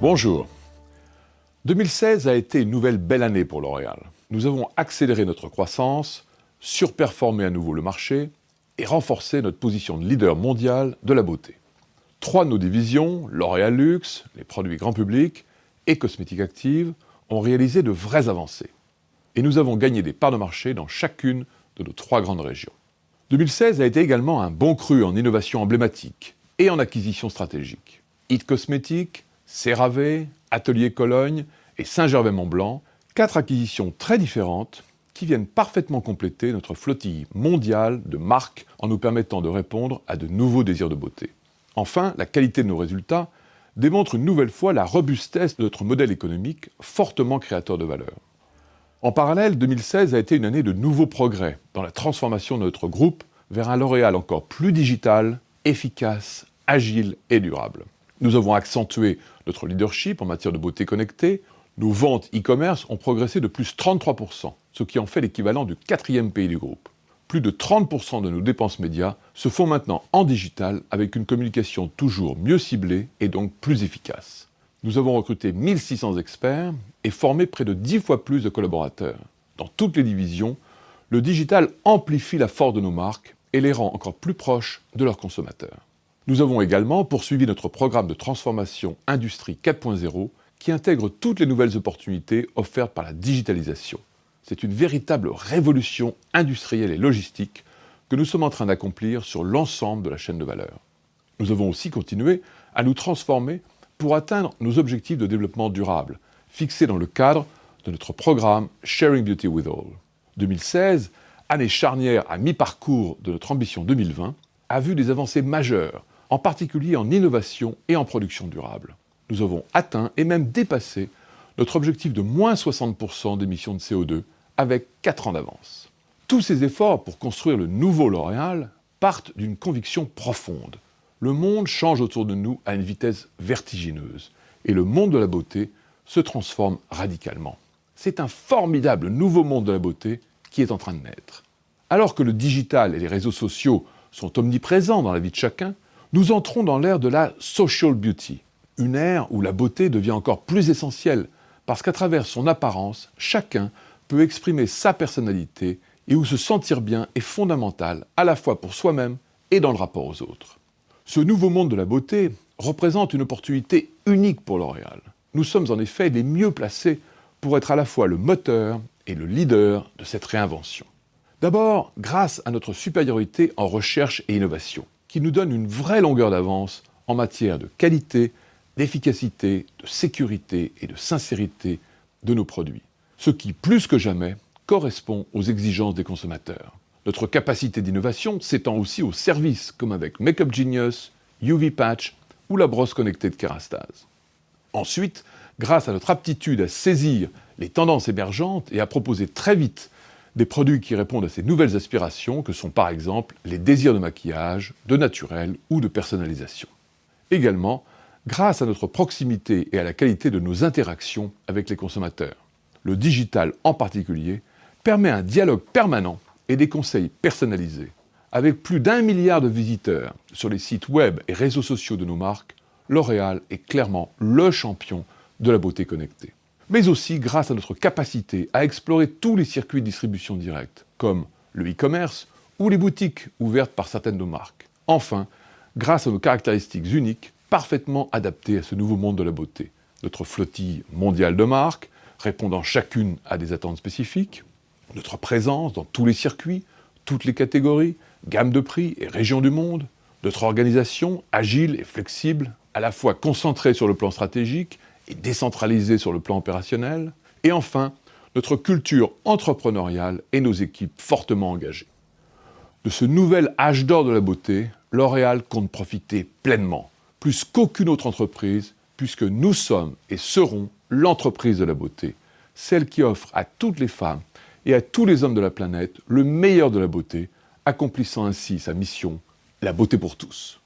Bonjour. 2016 a été une nouvelle belle année pour L'Oréal. Nous avons accéléré notre croissance, surperformé à nouveau le marché et renforcé notre position de leader mondial de la beauté. 3 de nos divisions, L'Oréal Luxe, les produits grand public et Cosmétiques Actives, ont réalisé de vraies avancées. Et nous avons gagné des parts de marché dans chacune de nos 3 grandes régions. 2016 a été également un bon cru en innovation emblématique et en acquisition stratégique. It Cosmétiques, CeraVe, Atelier Cologne et Saint-Gervais-Mont-Blanc, 4 acquisitions très différentes qui viennent parfaitement compléter notre flottille mondiale de marques en nous permettant de répondre à de nouveaux désirs de beauté. Enfin, la qualité de nos résultats démontre une nouvelle fois la robustesse de notre modèle économique fortement créateur de valeur. En parallèle, 2016 a été une année de nouveaux progrès dans la transformation de notre groupe vers un L'Oréal encore plus digital, efficace, agile et durable. Nous avons accentué notre leadership en matière de beauté connectée. Nos ventes e-commerce ont progressé de plus 33%, ce qui en fait l'équivalent du 4e pays du groupe. Plus de 30% de nos dépenses médias se font maintenant en digital avec une communication toujours mieux ciblée et donc plus efficace. Nous avons recruté 1600 experts et formé près de 10 fois plus de collaborateurs. Dans toutes les divisions, le digital amplifie la force de nos marques et les rend encore plus proches de leurs consommateurs. Nous avons également poursuivi notre programme de transformation Industrie 4.0 qui intègre toutes les nouvelles opportunités offertes par la digitalisation. C'est une véritable révolution industrielle et logistique que nous sommes en train d'accomplir sur l'ensemble de la chaîne de valeur. Nous avons aussi continué à nous transformer pour atteindre nos objectifs de développement durable, fixés dans le cadre de notre programme Sharing Beauty with All. 2016, année charnière à mi-parcours de notre ambition 2020, a vu des avancées majeures, en particulier en innovation et en production durable. Nous avons atteint et même dépassé notre objectif de moins 60% d'émissions de CO2 avec 4 ans d'avance. Tous ces efforts pour construire le nouveau L'Oréal partent d'une conviction profonde. Le monde change autour de nous à une vitesse vertigineuse et le monde de la beauté se transforme radicalement. C'est un formidable nouveau monde de la beauté qui est en train de naître. Alors que le digital et les réseaux sociaux sont omniprésents dans la vie de chacun, nous entrons dans l'ère de la social beauty, une ère où la beauté devient encore plus essentielle parce qu'à travers son apparence, chacun peut exprimer sa personnalité et où se sentir bien est fondamental à la fois pour soi-même et dans le rapport aux autres. Ce nouveau monde de la beauté représente une opportunité unique pour L'Oréal. Nous sommes en effet les mieux placés pour être à la fois le moteur et le leader de cette réinvention. D'abord, grâce à notre supériorité en recherche et innovation, qui nous donne une vraie longueur d'avance en matière de qualité, d'efficacité, de sécurité et de sincérité de nos produits. Ce qui, plus que jamais, correspond aux exigences des consommateurs. Notre capacité d'innovation s'étend aussi aux services, comme avec Makeup Genius, UV Patch ou la brosse connectée de Kérastase. Ensuite, grâce à notre aptitude à saisir les tendances émergentes et à proposer très vite des produits qui répondent à ces nouvelles aspirations que sont par exemple les désirs de maquillage, de naturel ou de personnalisation. Également, grâce à notre proximité et à la qualité de nos interactions avec les consommateurs. Le digital en particulier permet un dialogue permanent et des conseils personnalisés. Avec plus d'1 milliard de visiteurs sur les sites web et réseaux sociaux de nos marques, L'Oréal est clairement le champion de la beauté connectée. Mais aussi grâce à notre capacité à explorer tous les circuits de distribution directe, comme le e-commerce ou les boutiques ouvertes par certaines de nos marques. Enfin, grâce à nos caractéristiques uniques, parfaitement adaptées à ce nouveau monde de la beauté. Notre flottille mondiale de marques, répondant chacune à des attentes spécifiques, notre présence dans tous les circuits, toutes les catégories, gamme de prix et régions du monde, notre organisation agile et flexible, à la fois concentrée sur le plan stratégique et décentralisée sur le plan opérationnel, et enfin, notre culture entrepreneuriale et nos équipes fortement engagées. De ce nouvel âge d'or de la beauté, L'Oréal compte profiter pleinement, plus qu'aucune autre entreprise, puisque nous sommes et serons l'entreprise de la beauté, celle qui offre à toutes les femmes et à tous les hommes de la planète le meilleur de la beauté, accomplissant ainsi sa mission, la beauté pour tous.